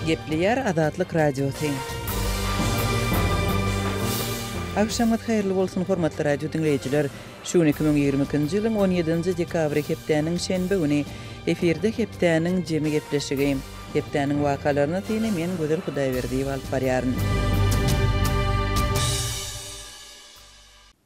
Gepleyer Adatlyk Radiosu. Akşamat hayırlı bolsun hormatly radio dinleyijiler. Şu 2022-nji ýylyň 17-nji dekabry hepdeniň şenbe güni efirde hepdeniň jemi gepleşigi. Hepdeniň wakalaryny tiýine men Gözel Hudaýberdiýew alyp barýaryn.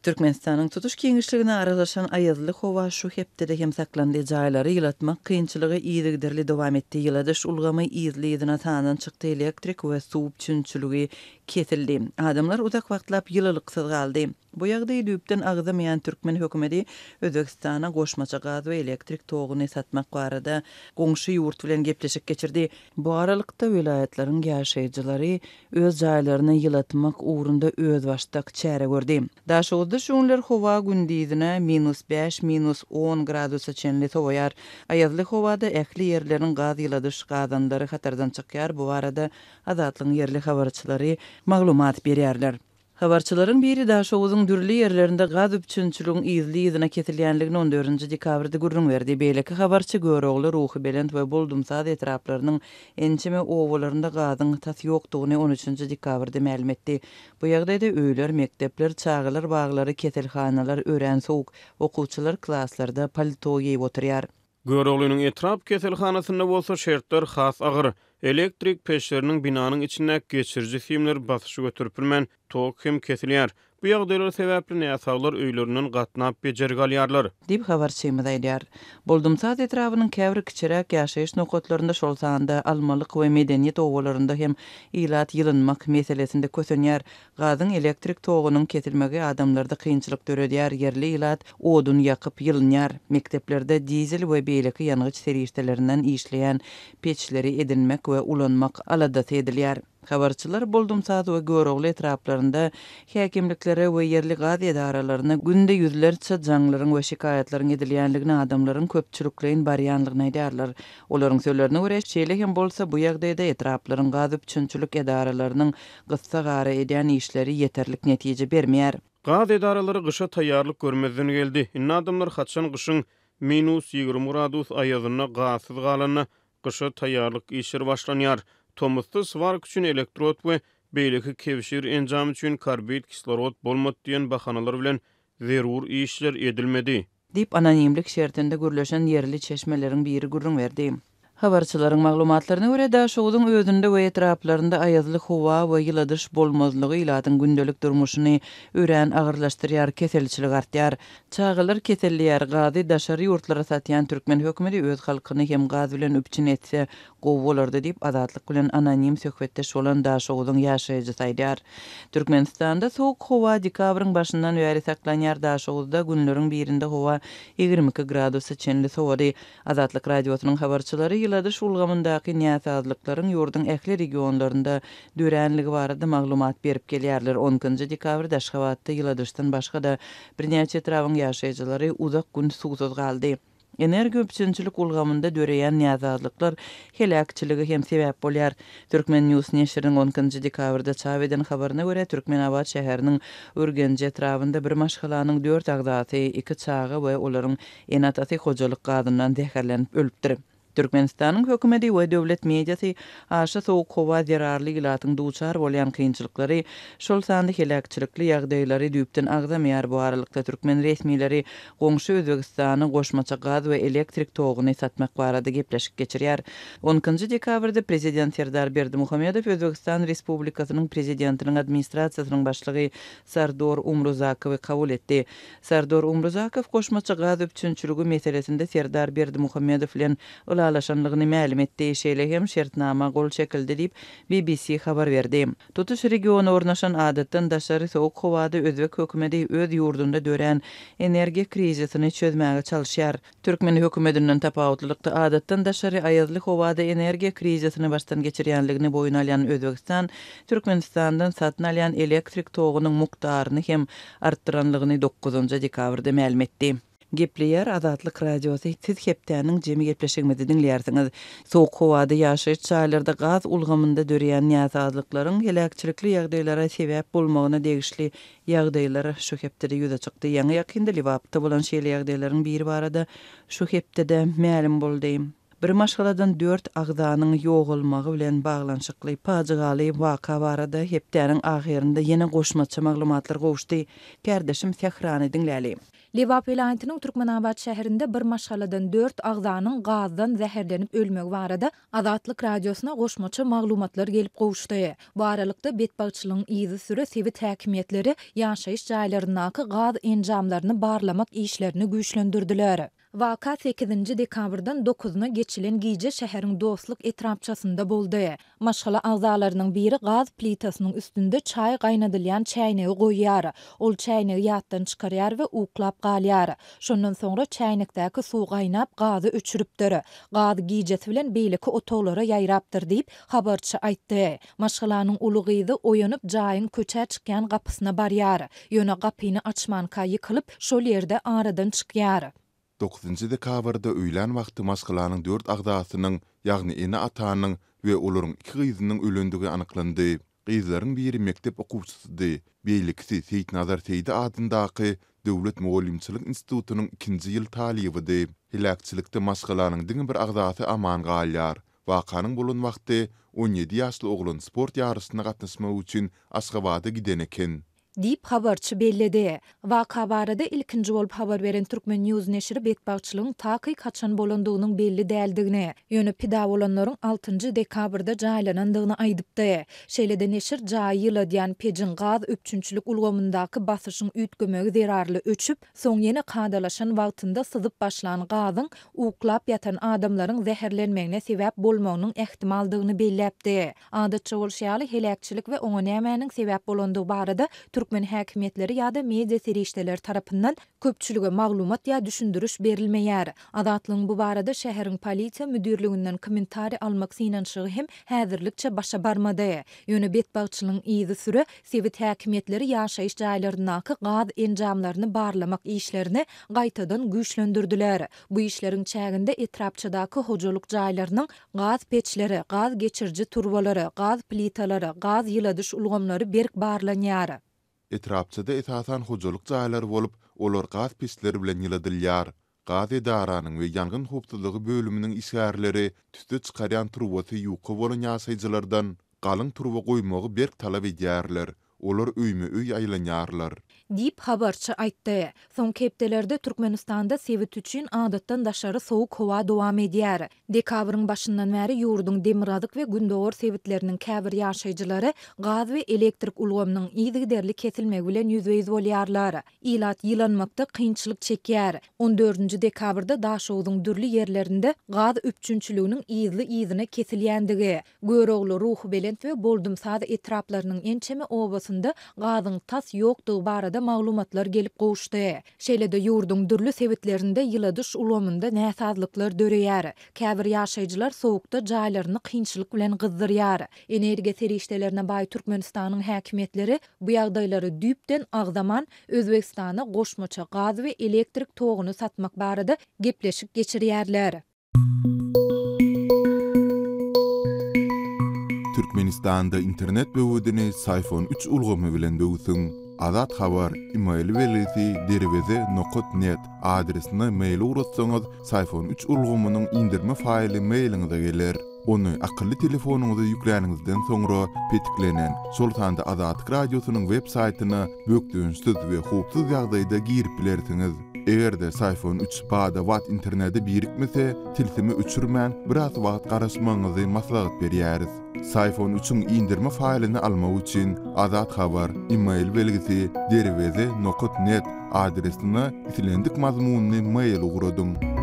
Türkmenistanyň tutuş keňişligine aralaşan aýazly howa şu hepde hem saklandy jaýlary ýylatmak kynçylygy ýygyderli dowam etdi. Ýyladyş ulgamy ýyzlygyna tanan çykdy, elektrik we suw üçinçiligi kesildi. Adamlar uzak wagtlap ýylylyksyz galdy. Bu ýagdaý düýpden agzamaýan Türkmen hökümeti Özbekistana goşmaça gaz we elektrik togyny satmak barada goňşy ýurt bilen gepleşik geçirdi. Bu aralykda vilayetlaryň ýaşaýjylary öz jaýlaryny ýylatmak ugrunda öz başdak çäre gördi. Daşygyzda şunlar howa gündizine -5 -10 gradusa çenli toýar. Aýazly howada ähli ýerleriň gaz ýyladyş gazandary hatardan çykýar. Bu arada Adatlyň ýerli habarçylary maglumat berýärler. Habarçylaryň biri Daşowyzyň dürli ýerlerinde gaz üçinçiligiň ýyzlygyna kesilýänligini 14-nji dekabrda gurrun berdi. Beýleki habarçy Görogly Ruhy Belend we Boldumsaz etraplarynyň ençeme owalarynda gazyň tas ýokdugyny 13-nji dekabrda ma'lum etdi. Bu ýagdaýda öýler, mekdepler, çagylar, baglary, keselhanalar, ören sowuk, okuwçylar klasslarda palto giýip oturýar. Göroglynyň etrap keselhanasyna bolsa şertler has agyr. Elektrik peşleriniň binanyň içinde geçirji simler basışı götürpürmen, tok hem kesilýär. Bu ýagdaýlar sebäpli näsawlar öýlerinden gatnap bejerge alýarlar. Dip habarçymyz aýdýar. Boldumsaz etrabynyň käbir kiçirek ýaşaýyş nokatlarynda şol sanda almalyk we medeniýet owalarynda hem ýylat ýylynmak meselesinde kösenýär. Gazyň elektrik togynyň kesilmegi adamlarda kynçylyk döredýär. Yerli ýylat odun ýakyp ýylynýar. Mekdeplerde dizel we beýleki ýanygyç serişdelerinden işleýän peçleri edinmek we ulanmak aladat edilýär. Habarçylar Boldumsaz we Görogly etraplarynda häkimliklere we yerli gaz edaralaryna günde ýüzlerçe jaňlaryň we şikaýatlaryň edilýänligini, adamlaryň köpçülikleýin barýanlygyny aýdýarlar. Olaryň sözlerine görä, şeýle hem bolsa bu ýagdaýda etraplaryň gaz üçinçilik edaralarynyň gyssa gara edýän işleri ýeterlik netije bermeýär. Gaz edaralary gysha taýýarlyk görmezden geldi. Inne adamlar haçan gyşyň -20 gradus aýazyna gazsyz galanyna gysha taýýarlyk işler başlanýar. Tomusty svark üçin elektrod we beýleki kevşir enjam üçin karbid kislorod bolmat diýen bahanalar bilen zerur işler edilmedi. Dip anonimlik şertinde gürleşen yerli çeşmeleriň biri gurrun berdi. Habarçylaryň maglumatlaryna görä Daşowyzyň özünde we etraplarynda aýazly howa we ýyladyş bolmazlygy ýylatyň gündelik durmuşyny ören agyrlaşdyrýar, keselçilik artýar. Çagylar keselliýär, gazy daşary ýurtlara satýan Türkmen hökümeti öz halkyny hem gaz bilen üpçün etse gowy bolardy diýip Adatlyk bilen anonim söhbetdeş bolan Daşowyzyň ýaşaýjysy aýdýar. Türkmenistanda sowuk howa dekabryň başyndan bäri saklanýar. Daşowyzda günleriň birinde howa 22 gradusa çenli sowady. Adatlyk radiosynyň habarçylary ýyladyş ulgamyndaky näsazlyklaryň ýurdun ähli regionlarynda dörenligi barada maglumat berip gelýärler. 10-njy dekabrda Aşgabatda ýyladyşdan başga da birnäçe trawyň ýaşaýjylary uzak gün suwsuz galdy. Energi üçinçilik ulgamynda döreýän näsazlyklar helakçyligi hem sebäp bolýar. Türkmen News neşriniň 10-njy dekabrda çap eden habaryna görä Türkmenabad şäheriniň Örgenje etrapynda bir maşgalanyň 4 agzasy, 2 çagy we olaryň enatasy hojalyk gadyndan däherlenip ölüpdir. Türkmenistanyň hökümeti we döwlet mediasy aşa sowuk howa zararly ýylatyň duçar bolýan kynçylykları, şol sandy helakçylykly ýagdaýlary düýpden agzamaýar. Bu aralykda Türkmen resmileri goňşy Özbekistany goşmaça gaz we elektrik togyny satmak barada gepleşik geçirýär. 10-njy dekabrda prezident Serdar Berdimuhammedow Özbekistan Respublikasynyň prezidentiniň administrasiýasynyň başlygy Sardor Umruzakowy kabul etdi. Sardor Umruzakow goşmaça gaz üçinçiligi meselesinde Serdar Berdimuhammedow bilen alaşanlygyny ma'lum etdi. Şeýle hem şertnama gol çekildi diýip BBC habar berdi. Tutuş regiony ornaşan adatdan daşary sowuk howada Özbek hökümeti öz ýurdunda dören energi krizisini çözmäge çalışýar. Türkmen hökümetinden tapawutlykda adatdan daşary aýazly howada energi krizisini başdan geçirýänligini boyuna alýan Özbekistan, Türkmenistandan satyn alýan elektrik togynyň mukdaryny hem artdyranlygyny 9-njy dekabrda ma'lum etdi. Gepleyer Adatlyk Radiosu siz hepdeniň jemi gepleşigimizi dinleýärsiňiz. Sowuk howada ýaşaýyş çaýlarda gaz ulgamynda döreýän näsazlyklaryň helakçylikly ýagdaýlara sebäp bolmagyna degişli ýagdaýlar şu hepde ýüze çykdy. Ýa-ni ýakynda Liwapda bolan şeýle ýagdaýlaryň biri barada şu hepde ma'lum boldy. Bir maşgaladan 4 agdanyň ýogalmagy bilen baglanşykly pajaly waka barada hepdäniň ahirinde ýene goşmaça maglumatlar gowuşdy. Kardeşim Sehrany dinläli. Liwap vilayatynyň Türkmenabad şäherinde bir maşgaladan 4 agdanyň gazdan zäherlenip ölmegi barada Azatlyk radiosuna goşmaça maglumatlar gelip gowuşdy. Bu aralykda betbagçylygyň izi süre sewit häkimetleri ýaşaýyş jaýlaryndaky gaz enjamlaryny barlamak işlerini güýçlendirdiler. Waka 8-nji dekabrdan 9-na geçilen giýje şäheriň dostluk etrapçasynda boldy. Maşgala agzalarynyň biri gaz plitasynyň üstünde çay gaýnadylýan çaýnygy goýýar. Ol çaýnygy ýatdan çykarýar we uklap galýar. Şondan soňra çaýnykdaky suw gaýnap gazy öçüripdir. Gaz giýjesi bilen beýleki otoglara ýaýrapdyr diýip habarçy aýtdy. Maşgalanyň ulugyzy oýanyp jaýyň köçä çykýan gapysyna barýar. Ýöne gapyny açmanka ýykylyp şol ýerde aradan çykýar. 9-njy dekabrda öýlen wagty maşgalanyň 4 agdasynyň, ýagny ene atanyň we olaryň 2 gyzynyň ölendigi anyklandy. Gyzlaryň biri mektep okuwçysydy. Beýlekisi Seyit Nazar Seydi adyndaky Döwlet Mugallimçilik Institutunyň 2-nji ýyl talybydy. Hilakçylykda maşgalanyň diňe bir agdasy aman galýar. Wakanyň bolan wagty 17 ýaşly oglan sport ýarysyna gatnaşmak üçin Aşgabada giden eken. Diýip habarçy belledi. Waka barada ilkinji bolup habar beren Türkmen News neşri betbagçylygyň taky kaçan bolandygynyň belli däldigini, ýöne pida bolanlaryň 6-njy dekabrda jaýlanandygyny aýdypdy. Şeýlede neşir jaý ýyla diýen pejin gaz öpçünçilik ulgamyndaky basyşyň üýtgemegi zerarly öçüp, soň ýene kadalaşan wagtynda syzyp başlan gazyň uklap ýatan adamlaryň zäherlenmegine sebäp bolmagynyň ähtimaldygyny belläpdi. Adatça bol şeýle helakçylyk we oňa nämäniň sebäp bolandygy barada Türkmen häkimetleri ýa-da media serişdeler tarapyndan köpçülüge maglumat ýa düşündürüş berilmeýär. Azatlygyň bu barada şäheriň polisiýa müdürliginden kommentari almak synanşygy hem häzirlikçe başa barmady. Ýöne betbagçylygyň izi süre sewit häkimetleri ýaşaýyş jaýlaryndaky gaz enjamlaryny barlamak işlerini gaýtadan güýçlendirdiler. Bu işleriň çäginde etrapçydaky hojalyk jaýlarynyň gaz peçleri, gaz geçirji turbalary, gaz plitalary, gaz ýyladyş ulgamlary berk barlanýar. Etrapçyda esasan hojalyk jaýlary bolup, olar gaz peçleri bilen ýyladylýar. Gaz edaranyň we ýangyn howpsuzlygy bölüminiň işgärleri tüste çykarýan turbasy ýuky bolan ýaşaýjylardan galyň turba goýmagy berk talap edýärler. Olar öýme-öý aýlanýarlar. Diýip habarçy aýtdy. Soňky hepdelerde Türkmenistanda sewit üçin adatdan daşary sowuk howa dowam edýär. Dekabryň başyndan bäri ýurduň demiradyk we gündogor sewitleriniň käbir ýaşaýjylary gaz we elektrik ulgamynyň ýygy kesilmegi bilen ýüzbeýiz bolýarlar. Ilat ýylanmakda kynçylyk çekýär. 14-nji dekabrda daşowdyň dürli ýerlerinde gaz öpçünçiliginiň ýyzine kesilýändigi, görogly ruhy belent we boldumsaz etraplarynyň ençeme obasynda gazyň tas ýokdugy barada maglumatlar gelip gowuşdy. Şeýlede ýurduň dürli sewitlerinde ýyladyş ulgamynda näsazlyklar döreýär. Käbir ýaşaýjylar sowukda jaýlaryny kynçylyk bilen gyzdyrýar. Energiýa serişdelerine baý Türkmenistanyň häkimetleri bu ýagdaýlary düýpden agzaman Özbekistana goşmaça gaz we elektrik toguny satmak barada gepleşip geçirýärler. Türkmenistanda internet böwedini iPhone 3 ulgamy bilen böwsün. Azat habar email welisi derweze.net adresine mail uratsaňyz iPhone 3 ulgamynyň indirme faýly mailiňize geler. Onu akıllı telefonuňyza ýükläningizden soňra petiklenen Sultanda Azatlyk radiosynyň web saýtyna bökdüňsiz we howpsuz ýagdaýda girip bilersiňiz. Egerde iPhone 3 bada wat interneti birikmese, tilsimi öçürmän biraz wagt garaşmaňyzy maslahat berýäris. iPhone 3'ün indirme faýlyny almak üçin Azat habar email belgisi derweze.net adresine itilendik mazmunny mail uguradyň.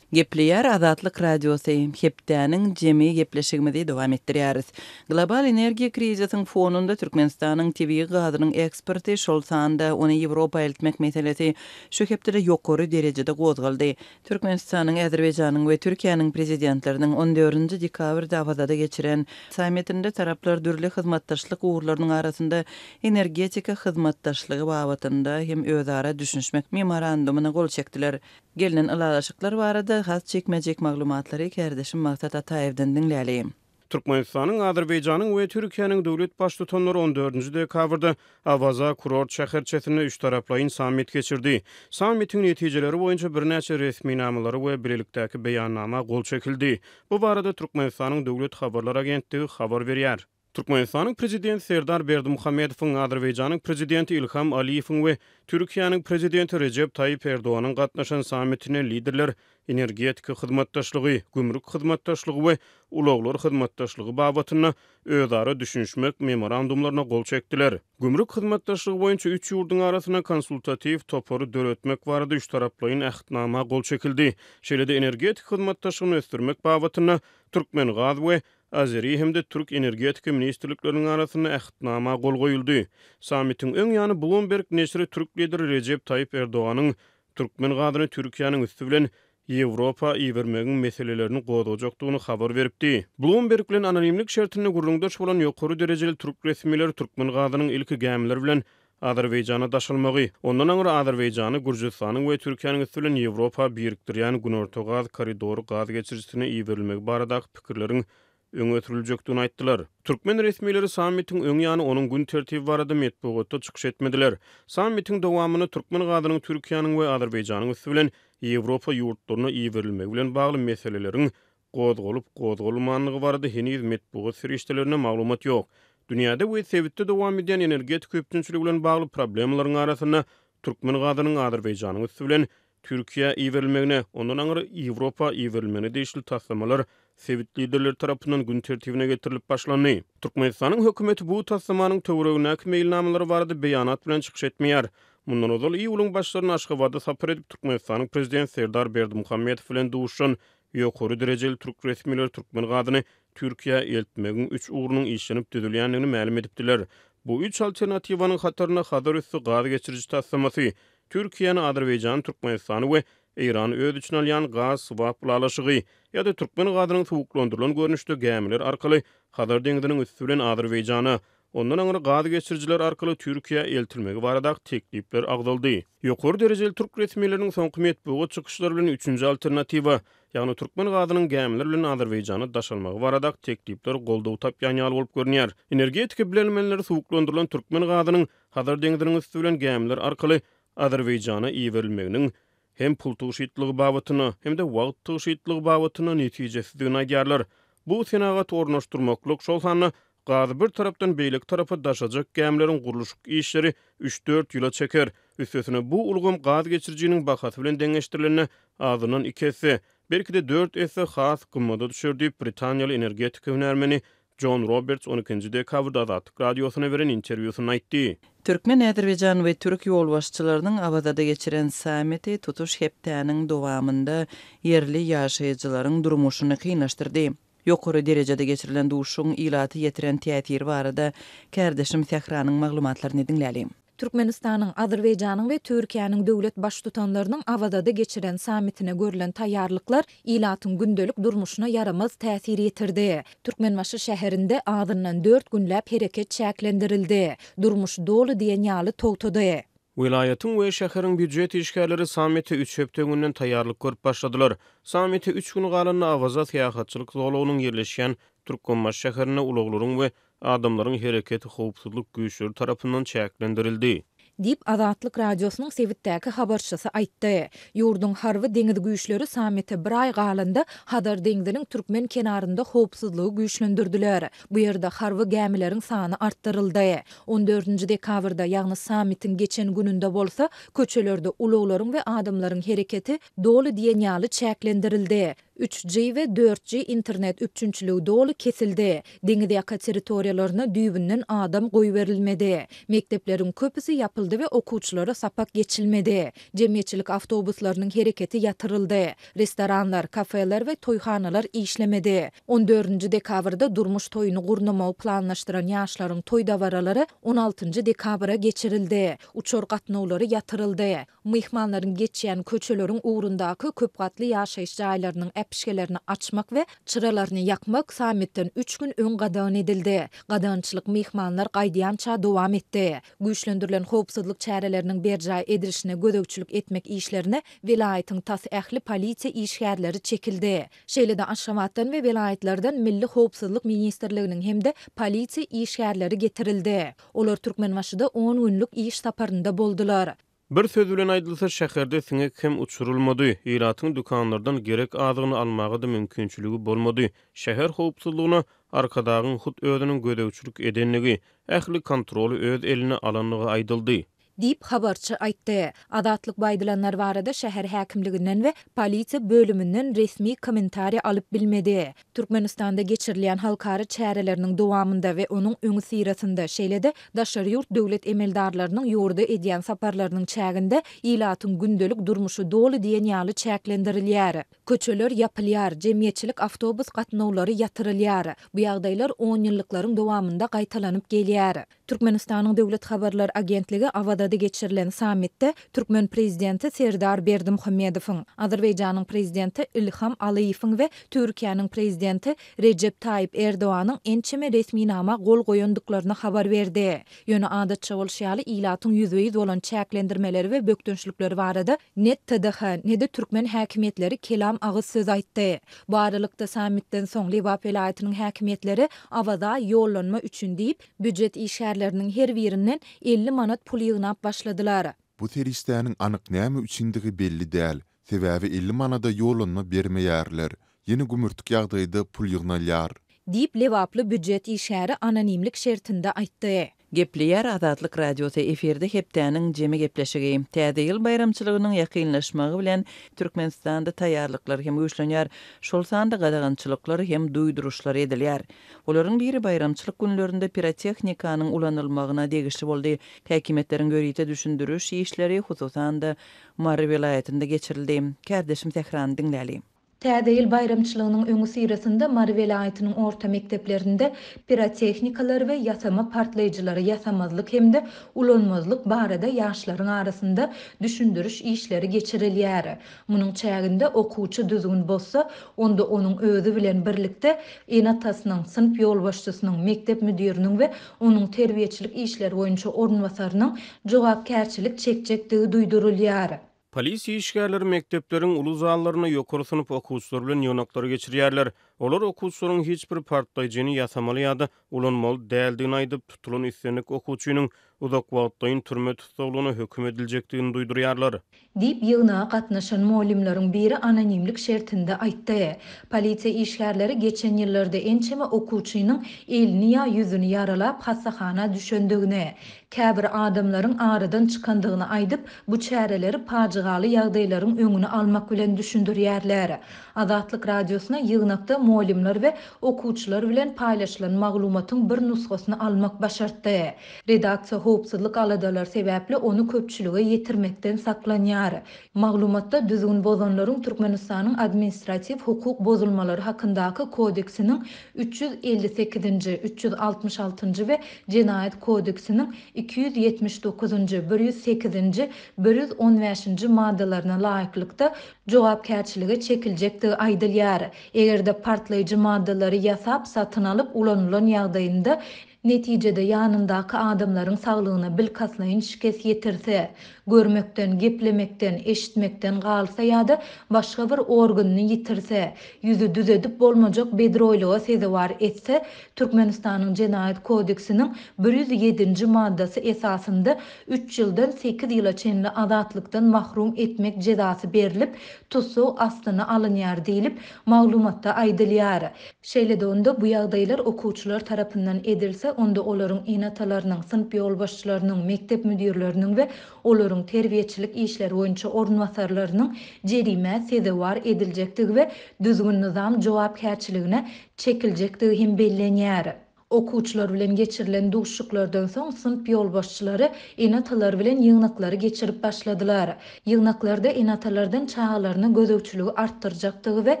Gepleýär Azatlyk radiosy hepdäniň jemi gepleşigimizi dowam etdirýäris. Global energiýa krizisiň fonunda Türkmenistanyň tebii gazynyň eksporty şol sanda ony Ýewropa eltmek meselesi şu hepde ýokary derejede gozgaldy. Türkmenistanyň, Azerbaýjanyň we Türkiýanyň prezidentläriniň 14-nji dekabrda Awazada geçiren sammitinde taraplar dürli hyzmatdaşlyk uğurlarynyň arasynda energetika hyzmatdaşlygy babatynda hem özara düşünşmek memorandumyna gol çekdiler. Gelinen alalaşyklar barada has çekmejek maglumatlary kardeşim Maksat Ataýewden dinläýälim. Türkmenistanyň, Azerbaýjanyň we Türkiýanyň döwlet baş tutanlary 14-nji dekabrda Avaza kurort şäherçesinde üç taraplaýyn sammit geçirdi. Sammitiň netijeleri boýunça birnäçe resmi namalary we birlikdäki beýannama gol çekildi. Bu barada Türkmenistanyň döwlet habarlar agentligi habar berýär. Türkmenistanyň prezidenti Serdar Berdimuhammedowyň, Azerbaýjanyň prezidenti İlham Aliýewiň we Türkiýanyň prezidenti Recep Tayyip Erdoganyň gatnaşan sammitine liderler energetika hyzmatdaşlygy, gümrük hyzmatdaşlygy we ulaglar hyzmatdaşlygy babatyna özara düşünşmek memorandumlaryna gol çekdiler. Gümrük hyzmatdaşlygy boýunça üç ýurduň arasyna konsultativ topory döretmek barada üç taraplaýyn ähdnama gol çekildi. Şeýle-de energetik hyzmatdaşlygyny ösdürmek babatyna Türkmengaz we Azeri hemde Türk energetika ministrliklerinin arasında ähdnama gol goýuldy. Sammitiň öň ýany Bloomberg neşri Türk lideri Recep Tayyip Erdoganyň Türkmengazyny Türkiýanyň üstü bilen Ýewropa iýermegiň meselelerini godajakdygyny habar beripdi. Bloomberg bilen anonimlik şertine gurrundaş bolan ýokary derejeli türk resmileri Türkmengazynyň ilki gämiler bilen Azerbaýjana daşalmagy, ondan aňra Azerbaýjany, Gürjistanyň we Türkiýanyň üstü bilen Ýewropa birikdirýän Günorta gaz koridory gaz geçirisine iýerilmegi baradaky pikirleriň öňe ötüriljekdigini aýtdylar. Türkmen resmileri sammitiň öň ýany onuň gün tertibi barada metbuatda çykyş etmediler. Sammitiň dowamyny Türkmengazynyň Türkiýanyň we Azerbaýjanyň üstü bilen Ýewropa ýurtlaryna iýerilmegi bilen bagly meseleleriň gozgolupmanlygy barada heniz metbuat serişdelerine maglumat ýok. Dünýäde bu sebäpde dowam edýän energetik köpçüligi bilen bagly problemlaryň arasynda Türkmengazynyň Azerbaýjanyň üstü bilen Türkiýe iýerilmegine, ondan aňry Ýewropa iýerilmegine deşil taslamalar sebit liderler tarapyndan gün tertibine getirilip başlandy. Türkmenistanyň hökümeti bu taslamanyň töweregine mailnamalary barada beýanat bilen çykyş etmeýär. Mundan ozal iýuluň başlaryny Aşgabatda sapar edip Türkmenistanyň prezidenti Serdar Berdimuhammedow bilen duşan ýokary derejeli türk resmileri Türkmengazyny Türkiýe eltmegiň üç ugrunyň işlenip düzülýändigini ma'lum edipdiler. Bu üç alternatiwanyň hatarına hadar üstü gaz geçirici taslamasy Türkiýany, Azerbaýjany, Türkmenistany we Iran öz üçin alýan gaz swap ulaşygy ýa-da Türkmengazynyň sowuklandyrylan görnüşde gämiler arkaly Hadar deňiziniň üstü bilen Azerbaýjana, ondan aňry gaz geçirjiler arkaly Türkiýe eltilmegi baradaky teklipler agdaldy. Ýokary derejeli türk resmileriniň soňky metbuat çykyşlary bilen üçünji alternatiwa, ýagny Türkmengazynyň gämiler bilen Azerbaýjana daşalmagy baradaky teklipler goldaw tapýan ýaly bolup görünýär. Energetika bilenmenleri sowuklandyrylan Türkmengazynyň Hadar deňiziniň üstü bilen gämiler arkaly Azerbaýjana iýerilmeginiň hem pul tugşytligi babatyna hem de wagt tugşytligi babatyna netijesizdigini aýdýarlar. Bu senagat ornaşdyrmaklyk şol sanly gazy bir tarapdan beýlik tarapa daşajak gämleriň gurulşyk işleri 3-4 ýyla çeker. Üstesine bu ulgum gaz geçirjiniň bahasy bilen deňeşdirilenine azyndan 2 esse, belki de 4 esse has gymmada düşürdi Britaniýaly energetika hünärmeni John Roberts 12-nji dekabrda Azatlyk radiosyna beren interwýusynda aýtdy. Türkmen, Azerbaýjan we Türk ýolbaşçylarynyň Avazada geçiren sammiti tutuş hepdäniň dowamında yerli ýaşaýjylaryň durmuşyny kynlaşdyrdy. Ýokary derejede geçirilen duşuň ilaty ýetiren täsiri barada kärdeşim Sehranyň maglumatlaryny dinlälim. Türkmenistanyň, Azerbaýjanyň we Türkiýanyň döwlet baş tutanlarynyň Avazada geçiren sammitine görülen taýýarlyklar ilatyň gündelik durmuşyna yaramaz täsir ýetirdi. Türkmenbaşy şäherinde azyndan 4 günläp hereket çäklendirildi. Durmuş dolu diýen ýaly togtady. Wilayatyň we şäheriň büdjet işgärleri sammiti 3 hepde günden taýýarlyk görüp başladylar. Sammiti 3 gün galanna Avaza syýahatçylyk zolawynyň ýerleşýän Türkmenbaş şäherine ulaglaryň we adamlaryň hereketi howpsuzlyk güýçleri tarapyndan çäklendirildi. Dip Azatlyk radiosynyň Sewitdäki habarçysy aýtdy. Ýurdun harby deňiz güýçleri sammite bir ay galanda Hadar deňiziniň türkmen kenarynda howpsuzlygy güýçlendirdiler. Bu ýerde harby gämileriň sany artdyryldy. 14-nji dekabrda, ýagny sammitiň geçen gününde bolsa, köçelerde ulaglaryň we adamlaryň hereketi dolu diýen ýaly çäklendirildi. 3G ve 4G internet üçünçülüğü dolu kesildi. Deňizdäki territoriýalaryna düýbünden adam goýberilmedi. Mekteplerin köpüsi yapıldı ve okuwçylara sapak geçilmedi. Jemgyýetçilik awtobuslarynyň hereketi ýatyryldy. Restoranlar, kafeler ve toýhanalar işlemedi. 14-nji dekabrda durmuş toýuny gurnamagy planlaşdyran ýaşlaryň toý dawaralary 16-njy dekabra geçirildi. Uçor gatnawlary ýatyryldy. Myhmanlaryň geçýän köçelerin ugrundaky köp gatly ýaşaýyş jaýlarynyň pişkelerini açmak ve çıralaryny yakmak sammitden 3 gün ön gadan edildi. Gadançylyk mehmanlar gaýdýança dowam etdi. Güýçlendirilen howpsuzlyk çäreleriniň berjä edilişine gödökçülük etmek işlerine vilayatyň tas ähli polisiýa işgärleri çekildi. Şeýle-de Aşgabatdan we vilayatlardan Milli Howpsuzlyk Ministrliginiň hemde polisiýa işgärleri getirildi. Olar Türkmenbaşyda 10 günlük iş saparynda boldular. Bir söz bilen aýdylsa şäherde siňek hem uçurulmady. Ýyratyň dukanlardan gerek adygyny almagy da mümkinçiligi bolmady. Şäher howpsuzlygyna arkadagyň hut özüniň gödökçülük edenligi, ähli kontroly öz eline alanlygy aýdyldy. Dip habarçı aýtdy. Adatlyk baýdylanlar barada şäher häkimliginden we polisiýa bölümünden resmi kommentari alyp bilmedi. Türkmenistanda geçirilen halkary çäreleriniň dowamında we onuň öňü sirasynda şeýle-de daşary ýurt döwlet emeldarlarynyň ýurda edýän saparlarynyň çäginde ýylatyň gündelik durmuşy dolu diýen ýaly çäklendirilýär. Köçeler ýapylýar, jemgyýetçilik awtobus gatnawlary ýatyrylýar. Bu ýagdaýlar 10 ýyllyklaryň dowamında gaýtalanyp gelýär. Türkmenistanyň döwlet habarlar agentligi Avada geçirilen sammitde Türkmen prezidenti Serdar Berdimuhammedowyň, Azerbaýjanyň prezidenti Ilham Aliýewiň we Türkiýanyň prezidenti Recep Tayyip Erdoğanyň ençeme resmi nama gol goýandyklaryny habar berdi. Ýöne adatça bolşýaly ýylatyň ýüzüýiz bolan çäklendirmeleri we bökdünçlikleri barada net TDH ne de Türkmen häkimetleri kelam agyz söz aýtdy. Bu aralykda sammitden soň Liwap vilayatynyň häkimetleri Awada ýollanma üçin diýip büdjet işgärleriniň her birinden 50 manat pul ýygnap başladylar. Bu teristläniň anyk näme üçindigi belli däl. Sebäbi 50 manada ýollanma bermeýärler. Ýene gümürtük ýagdaýda pul ýygnalýar. Diýip Lewaply büdjet işgäri anonimlik şertinde aýtdy. Gepleýär Azatlyk radiosy eferde hepdäniň jemi gepleşigi. Täze ýyl bayramçylygynyň ýakynlaşmagy bilen Türkmenistanda taýýarlyklar hem güýçlenýär. Şol sanda gadagançylyklar hem duýduruşlar edilýär. Olaryň biri bayramçylyk günlerinde pirotehnikanyň ulanylmagyna degişli boldy. Häkimetleriň görýte düşündürüş işleri hususan da Mary vilayatynda geçirildi. Kärdeşim Tehran dinläli. Täze ýyl bayramçylygynyň öňü sirasynda Mary vilayatynyň orta mekdeplerinde pirotehnikalar we ýasama partlaýjylary ýasamazlyk hemde ulanmazlyk barada ýaşlaryň arasynda düşündürüş işleri geçirilýär. Munyň çäginde okuwçy düzgün bolsa, onda onuň özü bilen birlikde enatasynyň, sınıf ýolbaşçysynyň, mektep müdiriniň we onuň terbiýeçilik işleri boýunça ornwasarynyň jogapkärçilik çekjektigi duýdurulýar. Polisiýa işgärleri mektepleriň uly zallaryna ýokary synıp okuwçylar bilen ýonaklary geçirýärler. Olar okuwçylaryň hiç bir partlaýjyny ýasamaly ýa-da ulanmaly däldigini aýdyp tutulan islenlik okuwçynyň uzak wagtdaýyn türme tutulgyna höküm ediljekdigini duýdurýarlar. Dip ýygyna gatnaşan muallimlaryň biri anonimlik şertinde aýtdy. Polisiýa işgärleri geçen ýyllarda ençeme okuwçynyň elini ýa ýüzüni ýaralap hassahana düşendigini, käbir adamlaryň aradan çykandygyny aýdyp bu çäreleri pajigaly ýagdaýlaryň öňüni almak bilen düşündürýärler. Azatlyk radiosuna ýygnakda muallimler we okuwçylar bilen paýlaşylan maglumatyň bir nusgasyny almak başartdy. Redaksiýa howpsuzlyk aladalar sebäpli onu köpçülige ýetirmekden saklanýar. Maglumatda düzgün bozanlaryň Türkmenistanyň administrativ hukuk bozulmalary hakyndaky kodeksiniň 358-nji, 366-njy we Jenaýat kodeksiniň 279-njy, 108-nji, 115-nji maddalaryna laýyklykda jogapkärçilige çekiljekdigi aýdylýar. Egerde partlaýjy maddalary ýasap satyn alyp ulanylan ýagdaýynda netijede ýanyndaky adamlaryň saglygyna bilkaslaýyn şikes ýetirse, görmekden, geplemekden, eşitmekden galsa ýa-da başga bir organyny ýitirse, ýüzü düz edip bolmajak bedroýlyga sezewar etse, Türkmenistanyň Jenaýat kodeksiniň 107-nji maddasy esasynda 3 ýyldan 8 ýyla çenli azatlykdan mahrum etmek jezasy berilip, tutsaw astyna alynýar diýilip maglumatda aýdylýar. Şeýle-de onda bu ýagdaýlar okuwçylar tarapyndan edilse, onda olaryň enatalarynyň, sınıf ýolbaşçylarynyň, mektep müdirleriniň we olaryň terbiýeçilik işleri boýunça ornwasarlarynyň jerime sezewar ediljekdigi we düzgün nizam jogapkärçiligine çekiljekdigi hem bellenýär. Okuwçylar bilen geçirilen duşşuklardan soň sınıf ýolbaşçylary enatalar bilen ýygnaklary geçirip başladylar. Ýygnaklarda enatalardan çağalaryny gözökçüligi artdyrjakdygy we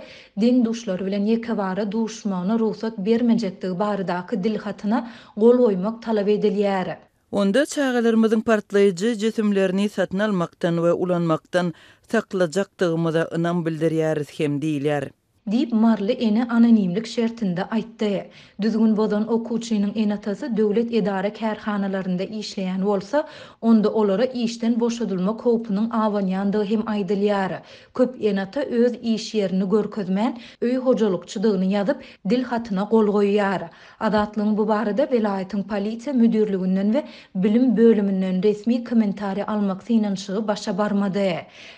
deň duşlary bilen ýekebara duşmagyna ruhsat bermejekdigi baradaky dilhatyna gol goýmak talap edilýär. Onda çağalarymyzyň partlaýjy jesümlerini satyn almakdan we ulanmakdan saklajaktygymyza ynam bildirýäris hem diýilýär. diýip marly ene anonimlik şertinde aýtdy. Düzgün bozan okuwçynyň enatası döwlet edara kärhanalarynda işleýän bolsa, onda olara işden boşadylma howpunyň awanýandygy hem aýdylýar. Köp enata öz iş ýerini görkezmän öý hojalykçydygyny ýazyp dil hatyna gol goýýar. Adatlygyň bu barada welaýatyň polisiýa müdürliginden we bilim bölümünden resmi kommentari almak synanşygy başa barmady.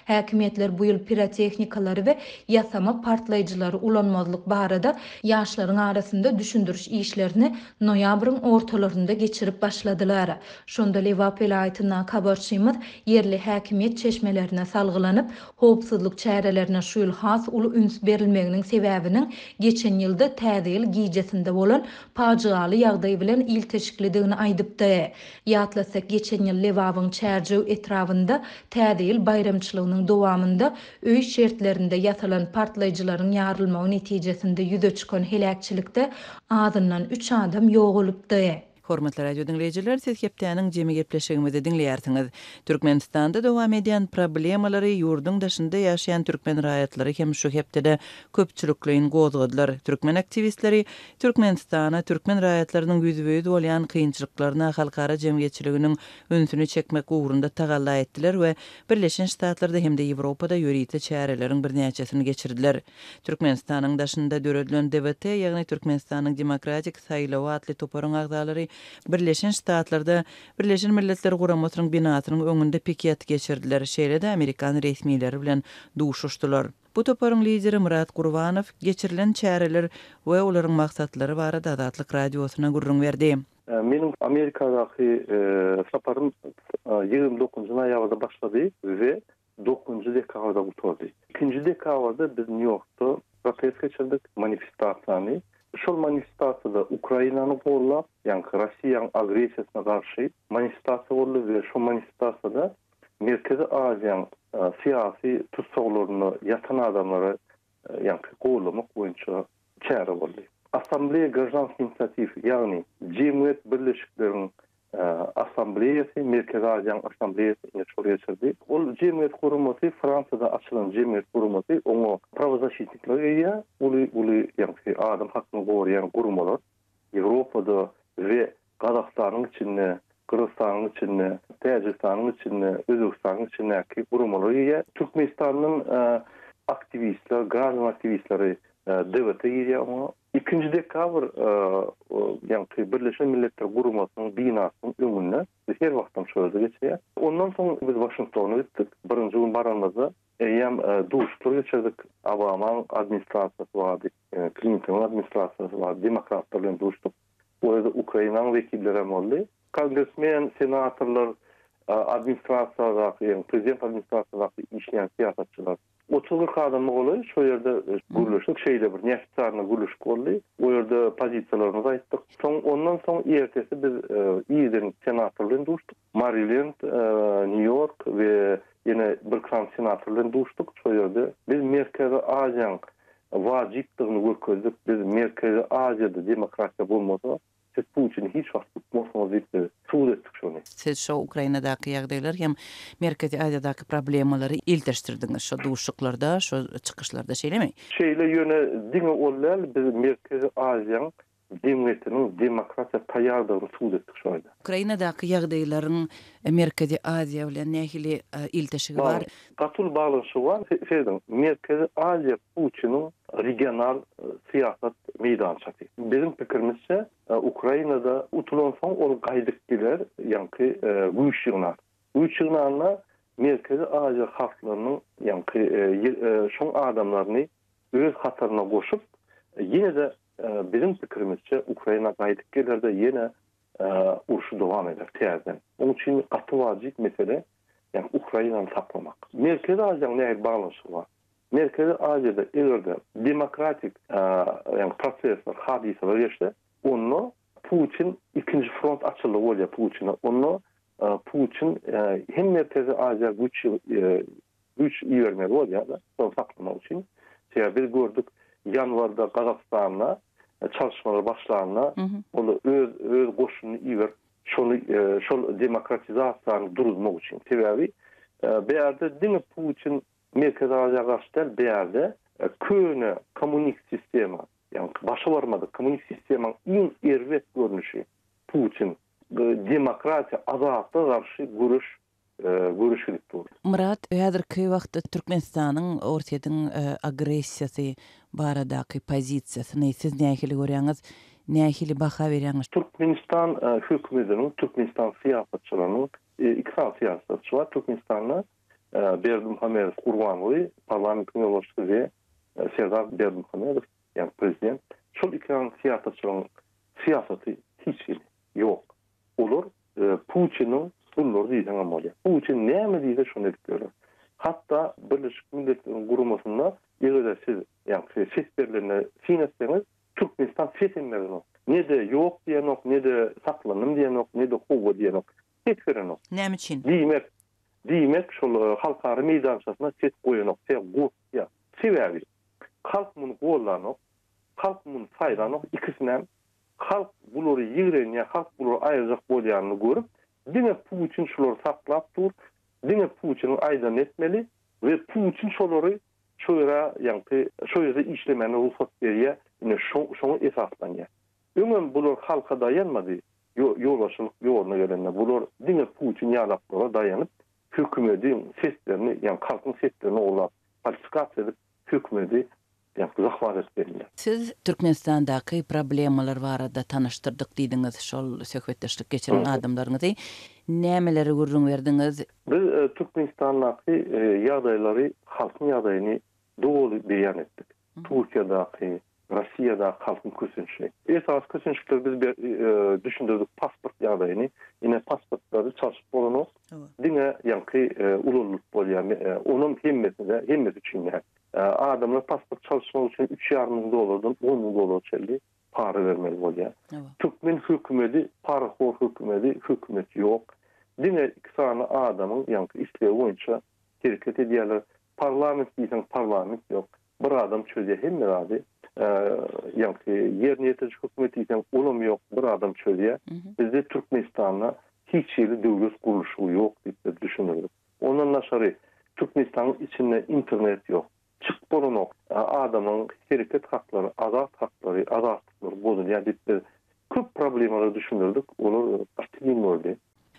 Häkimetler bu ýyl pirotehnikalary we ýasama partlaýjylary ulanmazlyk barada ýaşlaryň arasynda düşündiriş işlerini noýabryň ortalarynda geçirip başladylar. Şonda Lewap welaýatyna habarçymyz yerli häkimet çeşmelerine salgylanyp, howpsuzlyk çärelerine şu ýyl has uly üns berilmeginiň sebäbiniň geçen ýylda täze ýyl gijesinde bolan pajigaly ýagdaý bilen ilteşiklidigini aýdypdy. Ýatlasak geçen ýyl Lewapyň çärjew etrafynda täze ýyl bayramçylygynyň dowamında öý şertlerinde ýasalan partlaýjylaryň ýarylmagy netijesinde ýüze çykan helakçylikde azyndan 3 adam ýok bolupdy. Hormatly radio dinleyijiler, siz hepdeniň jemi gepleşigimizi dinleýärsiňiz. Türkmenistanda dowam edýän problemalary ýurdun daşynda ýaşaýan türkmen raýatlary hem şu hepde köpçülikliň gozgadylar. Türkmen aktivistleri Türkmenistana türkmen raýatlarynyň ýüzüňe bolýan kynçylyklaryna halkara jemgyýetçiliginiň öňsüni çekmek ugrunda tagalla etdiler we Birleşen Ştatlarda hem de Ýewropada ýöriýetli çäreleriň bir näçesini geçirdiler. Türkmenistanyň daşynda döredilen DBT, ýagny Türkmenistanyň demokratik saýlawy atly toparyň agdalary Birleşen Ştatlarda Birleşen Milletler Guramatynyň binasynyň öňünde piket geçirdiler. Şeýle-de Amerikan resmiýetleri bilen duşuşdylar. Bu toparyň lideri Murat Gurbanow geçirilen çäreler we olaryň maksatlary barada Adatlyk radiosyna gurrun berdi. Meniň Amerikadaky saparym 29-njy aýagda başlady we 9-njy dekabrda gutuldy. 2-nji dekabrda biz New Yorkda protest geçirdik, manifestasiýany. Şol manifestasiýada Ukrainany gollap, ýani Russiýanyň agresiýasyna garşy manifestasiýa boldy we şol manifestasiýada Merkezi Aziýanyň syýasy tutsaglaryny ýatan adamlary ýani gollamak boýunça çäre boldy. Assambleýa Grajansk inisiativ, ýani Cemiyet Birleşikleriniň Assambleýasy, Merkezi Aziýanyň Assambleýasy şuraya çyrdy. Ol Cemiyet gurulmasy Fransada açylan Cemiyet gurulmasy oňa prawozasiýetlikler ýa uly ýani adam hakyny goraýan gurulmalar Ýewropada we Gazakstanyň içinde, Kırgızstanyň içinde, Täjikistanyň içinde, Özbekistanyň içindäki gurulmalar ýa Türkmenistanyň aktivistler, gazan aktivistleri DBT ýa 2-nji dekabr ýani Birleşen Milletler Gurulmasynyň binasynyň öňünde her wagtdan şöyle geçýär. Ondan soň biz Washingtona gitdik. Birinji gün baranmazda hem duşlar geçirdik. Obama'nın administrasiýasy bardy, Clinton'ın administrasiýasy bardy, demokratlar bilen duşdyk. Bu arada Ukrainanyň wekilleri hem boldy. Kongresmen, senatorlar, administrasiýadaky, prezident administrasiýadaky işleýän siýasatçylar. 30 adam bolýar, şo ýerde gürleşik şeýle bir näfsarna gürleşik boldy. O ýerde pozisiýalaryny aýtdyk. Ondan soň ertesi biz ýerden senatorlaryň duşdyk. Maryland, New York we ýene bir kran senatorlaryň duşdyk. Şo ýerde biz Merkezi Aziýanyň wajypdygyny görkezdik. Biz Merkezi Aziýada demokratiýa bolmasa, siz bu üçin hiç wagt tutmasyňyz diýip suwd etdik şonu. Siz şo Ukrainadaky ýagdaýlar hem Merkezi Aziýadaky problemalary ilteşdirdiňiz şo duşuklarda, şo çykyşlarda şeýlemi? Şeýle ýöne diňe bolar, biz Merkezi Aziýanyň demokratiyanyň demokratiýa taýýardygyny suwd etdik şoýda. Ukrainadaky ýagdaýlaryň Merkezi Aziýa bilen nähili ilteşigi bar? Gatul baglanşy bar. Şeýden Merkezi Aziýa Puçinyň regional siýasat meýdançaky. Bizim pikirimizçe Ukrainada utulan soň ol gaýdykdylar, ýani güýç ýygnar. Güýç ýygnarna Merkezi Aziýa halklarynyň ýani şoň adamlaryny öz hatarına goşup ýene de bizim pikirimizçe Ukraina gaýdykdylerde ýene uruşy dowam eder täzeden. Onuň üçin gaty wajyp mesele ýani Ukrainany saklamak. Merkezi Aziýanyň näme baglanşy bar? Merkezi Aziýada egerde demokratik ýani prosesler, hadiseler geçdi. Onu Putin ikinci front açıldı bolýar Putin'e. Onu Putin hem Merkezi Aziýa güç ýerme bolýar da, şonu saklamak üçin. Biz gördük ýanwarda Gazakstanyna çalışmalar başlarına onu öz goşuny iwer şol demokratizasiýany duruzmak üçin. Sebäbi bu ýerde diňe Putin Merkez Aziýa garşy däl beýärde köne kommunik sistema, yani başa varmadı kommunik sistemanın iň erwet görnüşi Putin demokratiya azatlyga garşy görüşülik dur. Murat, häzirki wagtda Türkmenistanyň ortadan agressiýasy baradaky pozisiýasy siz nähili görýäňiz, nähili baha berýäňiz? Türkmenistan hökümetiniň, Türkmenistan siýasatçylarynyň iki siýasatçy var. Türkmenistanda Berdimuhamedow Gurbanly, parlamentine ulaşdy we Serdar Berdimuhamedow, yani prezident. Şol iki siýasatçylaryň siýasaty hiç ýok. Olar Putin'in bunları diýsen bolýar. Putin näme diýse şonu edip hatta Birleşik Milletler'in gurumasında ýerde siz ses berlerine sinetseňiz Türkmenistan seçimlerine ne de ýok diýenok, ne de saklanym diýenok, ne de howa diýenok. Hiç berenok. Näme üçin? Diýmek şol halkary meýdançasyna set goýanok, ya. Sebäbi halk muny gollanok, halk muny saýlanok, ikisinden halk bulary ýigrenýär, halk bulary aýajak bolýanyny görüp, diňe Putin şolary saklap dur, diňe Putin aýdan etmeli we Putin şolary şo ýerde işlemeni ruhsat berýär, şoňa esaslanýar. Öňem bular halka dayanmady, ýolbaşylyk ýoluna gelenler, bular diňe Putin ýalaplara daýanyp, hökümetiň seslerini, yani halkyň seslerini olap, falsifikasiýa edip hökümeti zahvaret berýär. Siz Türkmenistandaky problemalar barada tanıştırdyk diýdiňiz, şol söhbetdeşlik geçiren adamlaryňyzy nämeleri görüň berdiňiz? Biz Türkmenistandaky ýagdaýlary, halkyň ýagdaýyny dogry beýan etdik. Türkiýadaky, Rossiýada halkyň kösünçi. Esas kösünçlikler biz düşündirdik pasport ýagdaýyny, ine pasportlary çalyşyp bolanok. Diňe ululuk bolýar. Onun hemmesi üçin adamlar pasport çalışmak için $3,500 $10,000 çeldi para vermeli bolýar. Türkmen hökümeti para hor hökümet yok. Diňe iki sany adamyň isleýi boýunça hereket edýärler. Parlament diýsen parlament yok. Bir adam çözýär hemme rady. Ýerni ýetirik hökümet diýsen olam yok. Bir adam çözýär. Bizde Türkmenistanda hiç ýeri döwlet gurulşy ýok diýip düşünürdik. Ondan naşary Türkmenistanyň içinde internet yok. Çık bolanok, adamın hareket hakları, azat hakları, azatlıkları bozulýar diýip köp problemleri düşünürdük. Onu artilim oldu.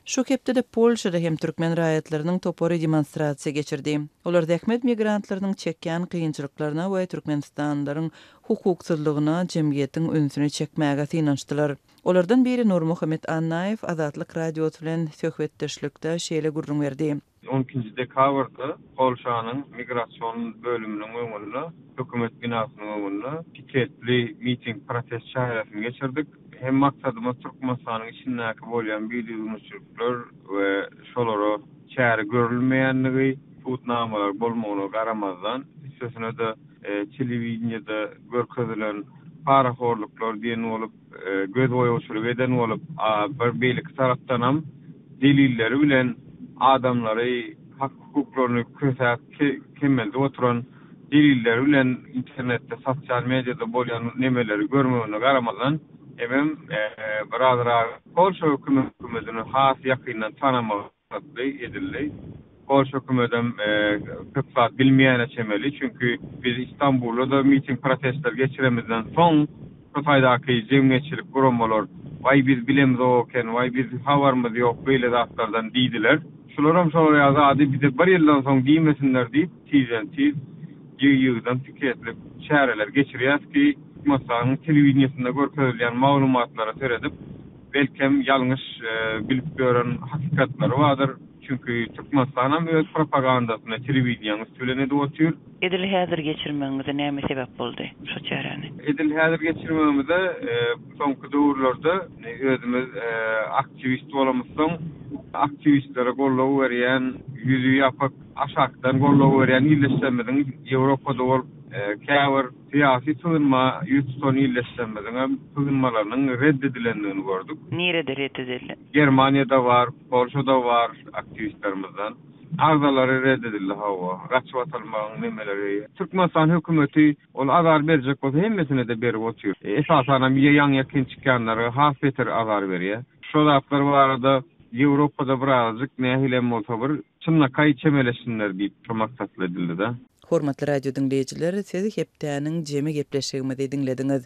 Şu kepde de Polşada hem Türkmen raýatlarynyň topary demonstrasiýa geçirdi. Olar däkmet migrantlarynyň çekýän kynçylyklaryna we Türkmenistanlaryň hukuksuzlygyna jemgyýetiň öňsüne çekmäge synançdylar. Olardan biri Nur Muhammed Annaýew Azatlyk radio bilen söhbetdeşlikde şeýle gurrun berdi. 12 dekabrda Polşanyň migrasiýon bölüminiň öňünde, hökümet binasynyň öňünde piketli miting protest şäherlerini geçirdik. Hem maksadymyz Türkmenistanyň içindäki bolýan bilýärler we şolary çäri görülmeýänligi, tutnamalar bolmagyna garamazdan, sözüne de telewiziýada görkezilen paraforluklar diýen bolup, göz boýaçylyk eden bolup, bir beýlik tarapdan hem delilleri bilen adamlary hak hukuklaryny kösäp kemmelde oturan delilleri bilen internetde, sosial mediada bolýan nemeleri görmegine garamazdan birazra Polşa hökümetini has ýakyndan tanamak edildi. Polşa hökümetem köpsat bilmeýän çemeli, çünkü biz İstanbul'da da miting protestler geçiremizden soň Kıtaydaky jemgyýetçilik guramalar vay biz bilemiz oken, vay biz habarmyz ýok beýle zatlardan diýdiler. Şolaram şol ýazady bize bir ýyldan soň diýmesinler diýip tiz ýygydan piketlik şäherler geçirýär ki Türkmenistan'ın televizyonunda görkezilýän maglumatlara seredip belkem ýalňyş bilip gören hakikatlar vardır. Çünkü Türkmenistan'ın öz propagandasyna televizyon üstüne de otur. Edil häzir geçirmeňize näme sebäp boldy şu çäreni? Edil häzir geçirmeňizde soňky döwürlerde özümiz aktivist bolamyzsoň, aktivistlere gollaw berýän, ýüzü ýapyk aşakdan gollaw berýän ýyllaşmanyň Ýewropada bolup käwir siyasi tığınma yurtson illeşsenmeden tığınmalarının reddedilendiğini gördük. Nerede reddedildi? Germanya'da var, Polşa'da var aktivistlerimizden. Arzaları reddedildi hava. Kaçıp atılmağın nemeleri. Türkmenistan hükümeti onu azar verecek olsa hemmesine de berip otuyor. Esasana bir yan yakın çıkanları hasbeter azar veriyor. Şu laflar var da Avrupa'da birazcık nehilem olsa bir çynna kay çemeleşsinler diýip maksatly edildi da. Hormatly radio dinleyijiler, sizi hepdäniň jemi gepleşigimi dinlediňiz.